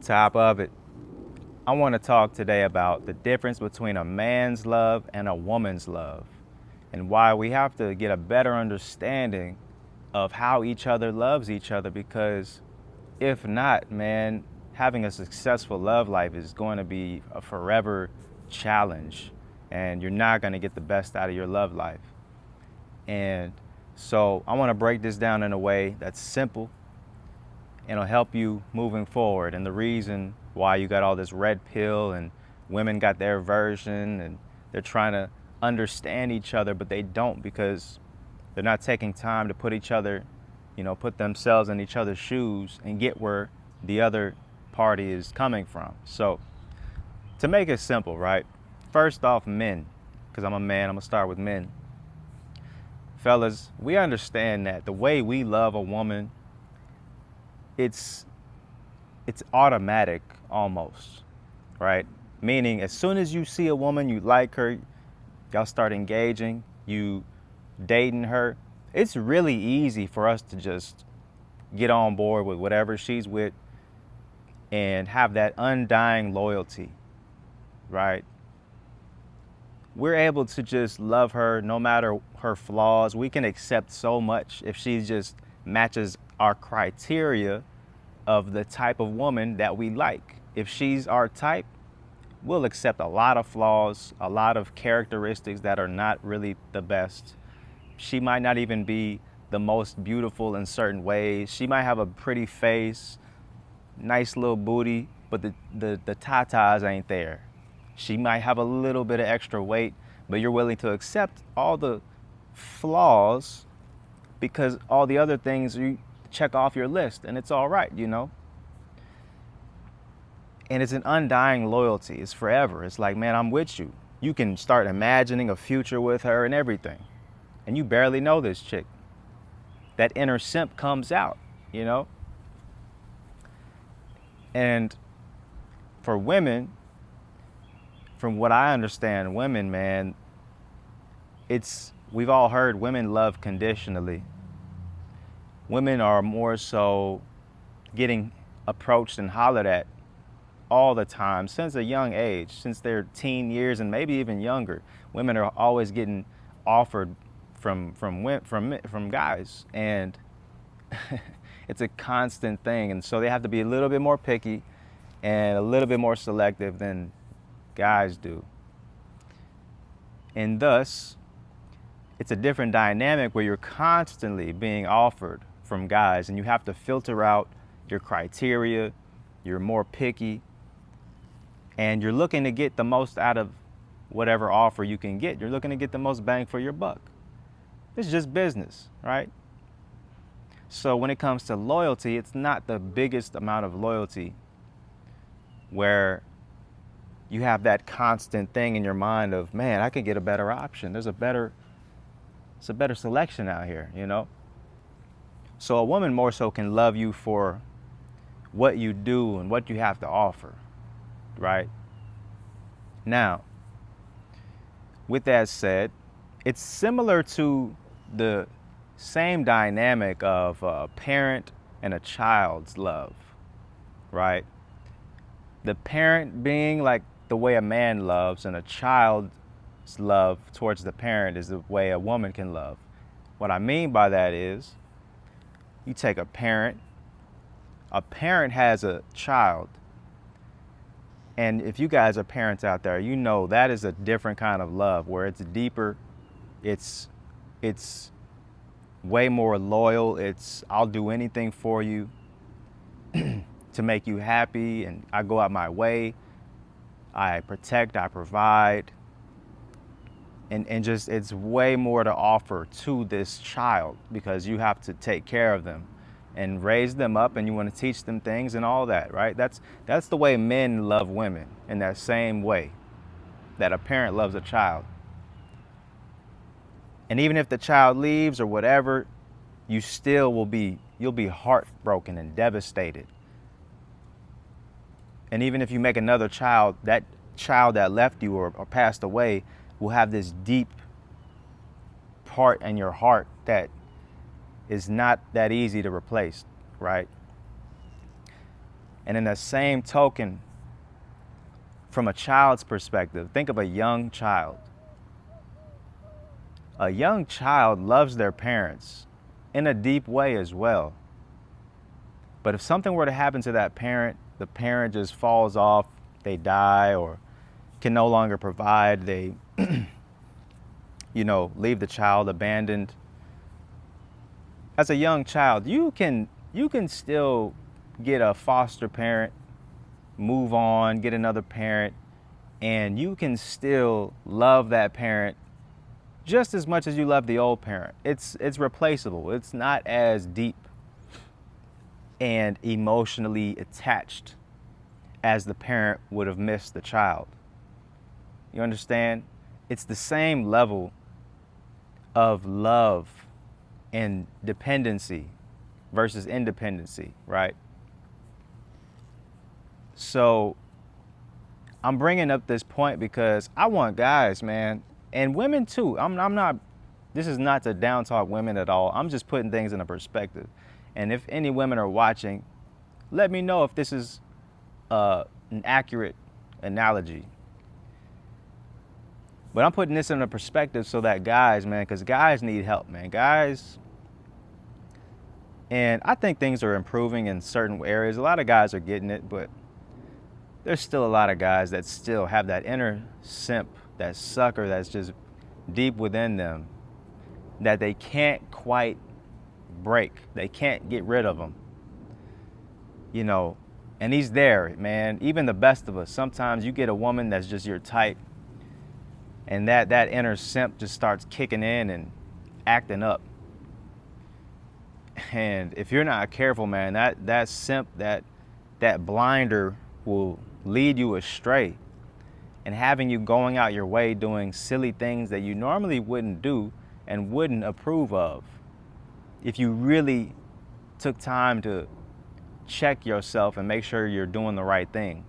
top of it, I want to talk today about the difference between a man's love and a woman's love, and why we have to get a better understanding of how each other loves each other. Because if not, man, having a successful love life is going to be a forever challenge, and you're not going to get the best out of your love life. And so I want to break this down in a way that's simple and it'll help you moving forward. And the reason why you got all this red pill and women got their version and they're trying to understand each other, but they don't, because they're not taking time to put each other, put themselves in each other's shoes and get where the other party is coming from. So to make it simple, right? First off, men, because I'm a man, I'm gonna start with men. Fellas, we understand that the way we love a woman, it's automatic almost, right? Meaning as soon as you see a woman, you like her, y'all start engaging, you dating her, it's really easy for us to just get on board with whatever she's with and have that undying loyalty, right? We're able to just love her no matter her flaws. We can accept so much if she just matches our criteria of the type of woman that we like. If she's our type, we'll accept a lot of flaws, a lot of characteristics that are not really the best. She might not even be the most beautiful in certain ways. She might have a pretty face, nice little booty, but the tatas ain't there. She might have a little bit of extra weight, but you're willing to accept all the flaws because all the other things you check off your list and it's all right, And it's an undying loyalty. It's forever. It's like, man, I'm with you. You can start imagining a future with her and everything. And you barely know this chick. That inner simp comes out. And for women, from what I understand, women, man, we've all heard women love conditionally. Women are more so getting approached and hollered at all the time since a young age, since their teen years and maybe even younger. Women are always getting offered from guys, and it's a constant thing. And so they have to be a little bit more picky and a little bit more selective than guys do. And thus, it's a different dynamic where you're constantly being offered from guys and you have to filter out your criteria, you're more picky, and you're looking to get the most out of whatever offer you can get. You're looking to get the most bang for your buck. It's just business, right? So when it comes to loyalty, it's not the biggest amount of loyalty where you have that constant thing in your mind of, man, I could get a better option. It's a better selection out here, So a woman more so can love you for what you do and what you have to offer, right? Now, with that said, it's similar to the same dynamic of a parent and a child's love, right? The parent being like the way a man loves, and a child's love towards the parent is the way a woman can love. What I mean by that is, you take a parent has a child, and if you guys are parents out there, you know that is a different kind of love where it's deeper, it's way more loyal, it's I'll do anything for you to make you happy, and I go out my way, I protect, I provide, and just it's way more to offer to this child because you have to take care of them and raise them up, and you want to teach them things and all that, right? That's the way men love women, in that same way that a parent loves a child. And even if the child leaves or whatever, you'll be heartbroken and devastated. And even if you make another child, that child that left you or passed away will have this deep part in your heart that is not that easy to replace, right? And in the same token, from a child's perspective, think of a young child. A young child loves their parents in a deep way as well. But if something were to happen to that parent, the parent just falls off, they die, or can no longer provide, they, leave the child abandoned. As a young child, you can still get a foster parent, move on, get another parent, and you can still love that parent just as much as you love the old parent. It's replaceable. It's not as deep and emotionally attached as the parent would have missed the child. You understand? It's the same level of love and dependency versus independency, right? So I'm bringing up this point because I want guys, man, and women too. I'm not, this is not to down talk women at all. I'm just putting things in a perspective. And if any women are watching, let me know if this is an accurate analogy. But I'm putting this in a perspective so that guys, man, because guys need help, man. Guys, and I think things are improving in certain areas. A lot of guys are getting it, but there's still a lot of guys that still have that inner simp, that sucker that's just deep within them that they can't quite break. They can't get rid of him. And he's there, man. Even the best of us, sometimes you get a woman that's just your type, and that inner simp just starts kicking in and acting up. And if you're not careful, man, that simp, that blinder will lead you astray, and having you going out your way doing silly things that you normally wouldn't do and wouldn't approve of if you really took time to check yourself and make sure you're doing the right thing.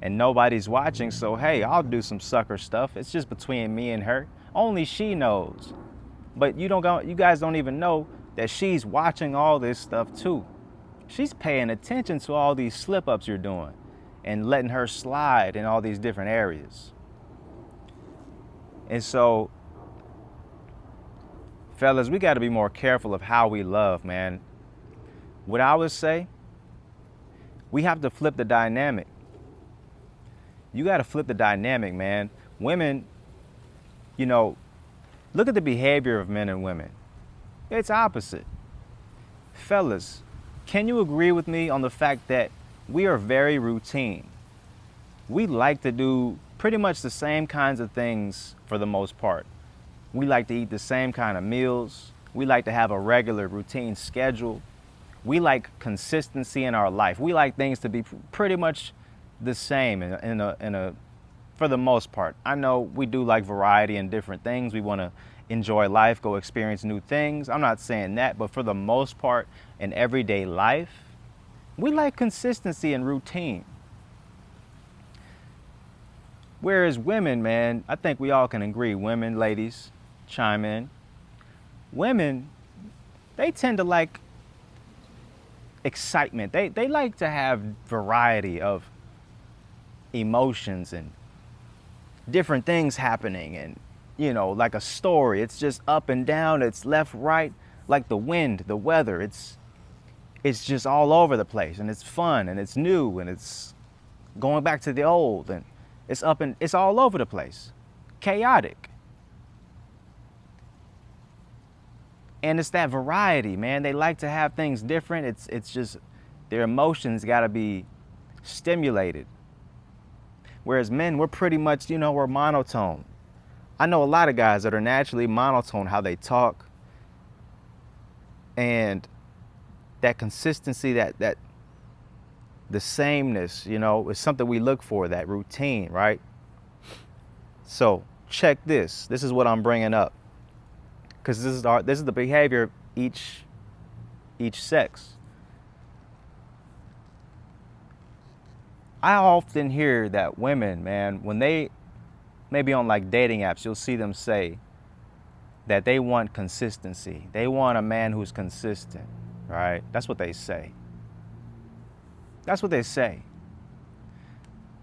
And nobody's watching, so hey, I'll do some sucker stuff. It's just between me and her. Only she knows. But you guys don't even know that she's watching all this stuff too. She's paying attention to all these slip-ups you're doing and letting her slide in all these different areas. And so, fellas, we got to be more careful of how we love, man. What I would say, we have to flip the dynamic. You got to flip the dynamic, man. Women, look at the behavior of men and women. It's opposite. Fellas, can you agree with me on the fact that we are very routine? We like to do pretty much the same kinds of things for the most part. We like to eat the same kind of meals. We like to have a regular routine schedule. We like consistency in our life. We like things to be pretty much the same for the most part. I know we do like variety and different things. We want to enjoy life, go experience new things. I'm not saying that, but for the most part in everyday life, we like consistency and routine. Whereas women, man, I think we all can agree, women, ladies, chime in. Women, they tend to like excitement. They like to have variety of emotions and different things happening, and like a story. It's just up and down, it's left, right, like the wind, the weather. It's just all over the place, and it's fun, and it's new, and it's going back to the old, and it's all over the place, chaotic. And it's that variety, man. They like to have things different. It's just their emotions got to be stimulated. Whereas men, we're pretty much, we're monotone. I know a lot of guys that are naturally monotone, how they talk, and that consistency, that the sameness, is something we look for, that routine, right? So check this. This is what I'm bringing up, because this is the behavior of each sex. I often hear that women, man, when they maybe on like dating apps, you'll see them say that they want consistency. They want a man who's consistent, right? That's what they say. That's what they say.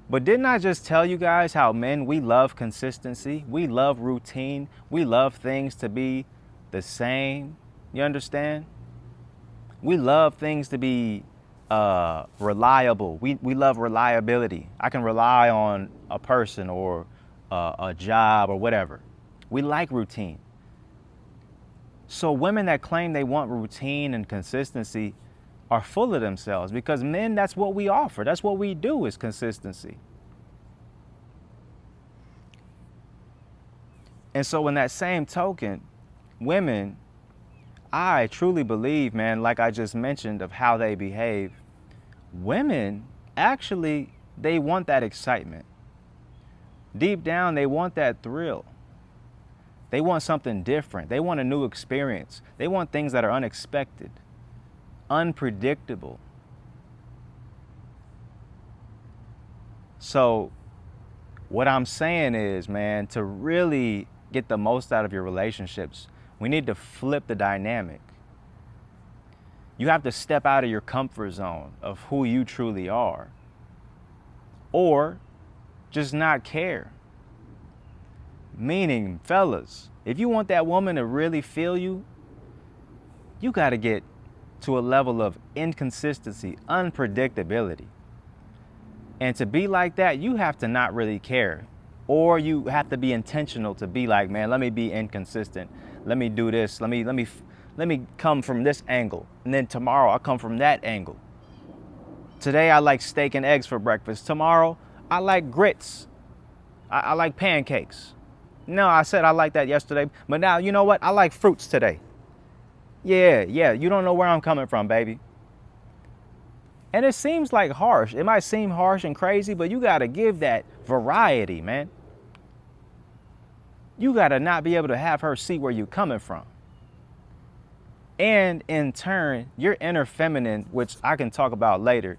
But didn't I just tell you guys how men, we love consistency, we love routine, we love things to be the same? You understand? We love things to be reliable. We love reliability. I can rely on a person or a job or whatever. We like routine. So women that claim they want routine and consistency are full of themselves, because men, that's what we offer. That's what we do, is consistency. And so in that same token, women, I truly believe, man, like I just mentioned of how they behave, women actually, they want that excitement. Deep down, they want that thrill. They want something different. They want a new experience. They want things that are unexpected, unpredictable. So what I'm saying is, man, to really get the most out of your relationships, we need to flip the dynamic. You have to step out of your comfort zone of who you truly are, or just not care. Meaning, fellas, if you want that woman to really feel you, you got to get to a level of inconsistency, unpredictability. And to be like that, you have to not really care. Or you have to be intentional to be like, man, let me be inconsistent. Let me do this. Let me come from this angle. And then tomorrow I'll come from that angle. Today I like steak and eggs for breakfast. Tomorrow I like grits. I like pancakes. No, I said I like that yesterday, but now, you know what? I like fruits today. Yeah, you don't know where I'm coming from, baby. And it seems like harsh. It might seem harsh and crazy, but you got to give that variety, man. You got to not be able to have her see where you're coming from. And in turn, your inner feminine, which I can talk about later,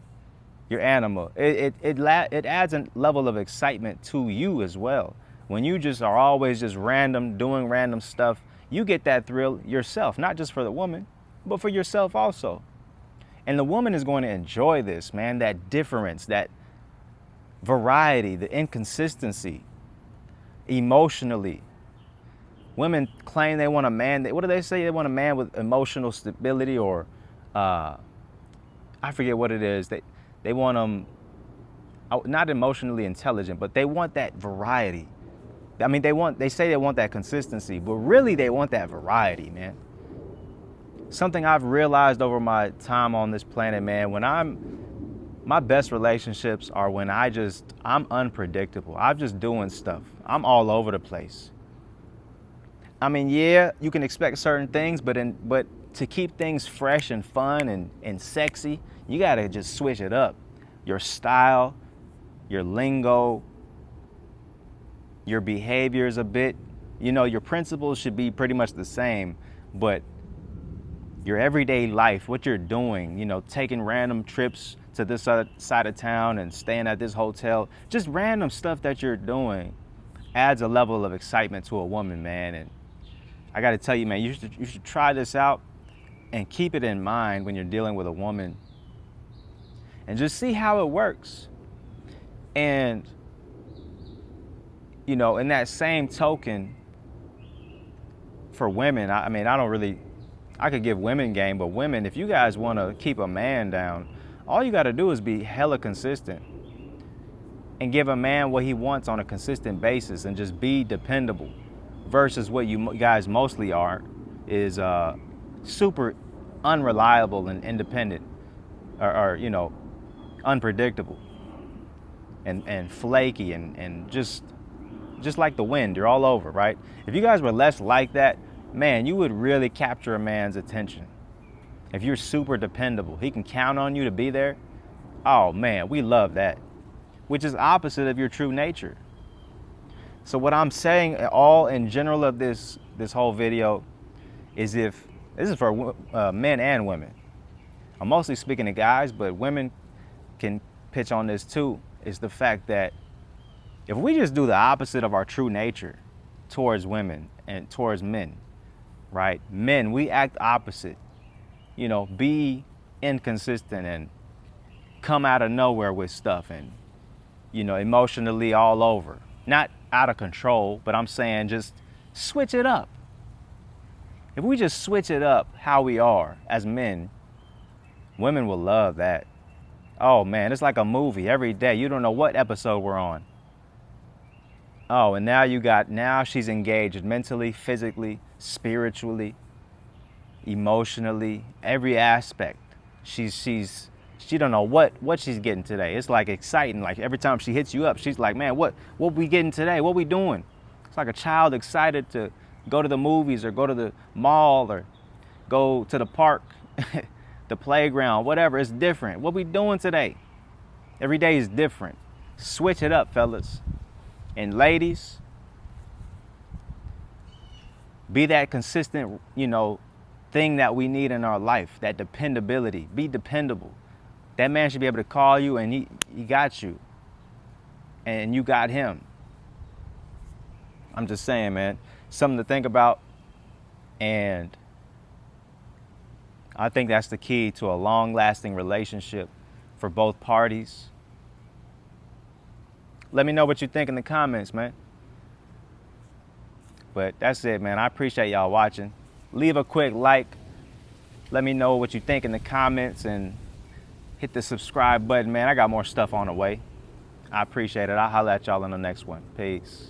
your animal, it adds a level of excitement to you as well. When you just are always just doing random stuff, you get that thrill yourself, not just for the woman, but for yourself also. And the woman is going to enjoy this, man, that difference, that variety, the inconsistency, emotionally. Women claim they want a man, what do they say? They want a man with emotional stability, or I forget what it is. They want them, not emotionally intelligent, but they want that variety. I mean, they say they want that consistency, but really they want that variety, man. Something I've realized over my time on this planet, man, my best relationships are when I'm unpredictable. I'm just doing stuff. I'm all over the place. I mean, yeah, you can expect certain things, but to keep things fresh and fun and sexy, you gotta just switch it up. Your style, your lingo, your behaviors a bit. You know, your principles should be pretty much the same, but your everyday life, what you're doing, you know, taking random trips to this side of town and staying at this hotel, just random stuff that you're doing adds a level of excitement to a woman, man. And I got to tell you, man, you should try this out and keep it in mind when you're dealing with a woman, and just see how it works. And, you know, in that same token, for women, I could give women game, but women, if you guys want to keep a man down, all you got to do is be hella consistent and give a man what he wants on a consistent basis, and just be dependable, versus what you guys mostly are is super unreliable and independent, or you know, unpredictable and flaky and just like the wind. You're all over, right? If you guys were less like that, man, you would really capture a man's attention. If you're super dependable, he can count on you to be there. Oh man, we love that, which is opposite of your true nature. So what I'm saying all in general of this whole video is, if this is for men and women, I'm mostly speaking to guys, but women can pitch on this too, is the fact that if we just do the opposite of our true nature towards women and towards men, right? Men, we act opposite, you know, be inconsistent come out of nowhere with stuff and, emotionally all over. Not out of control, but I'm saying just switch it up. If we just switch it up how we are as men, women will love that. Oh man, it's like a movie every day. You don't know what episode we're on. Oh, and now she's engaged mentally, physically, spiritually, emotionally, every aspect. She don't know what she's getting today. It's like exciting. Like every time she hits you up, she's like, man, what we getting today? What we doing? It's like a child excited to go to the movies or go to the mall or go to the park, the playground, whatever. It's different. What we doing today? Every day is different. Switch it up, fellas. And ladies, be that consistent, thing that we need in our life, that dependability. Be dependable. That man should be able to call you and he got you. And you got him. I'm just saying, man, something to think about. And I think that's the key to a long-lasting relationship for both parties. Let me know what you think in the comments, man. But that's it, man. I appreciate y'all watching. Leave a quick like. Let me know what you think in the comments and hit the subscribe button, man. I got more stuff on the way. I appreciate it. I'll holler at y'all in the next one. Peace.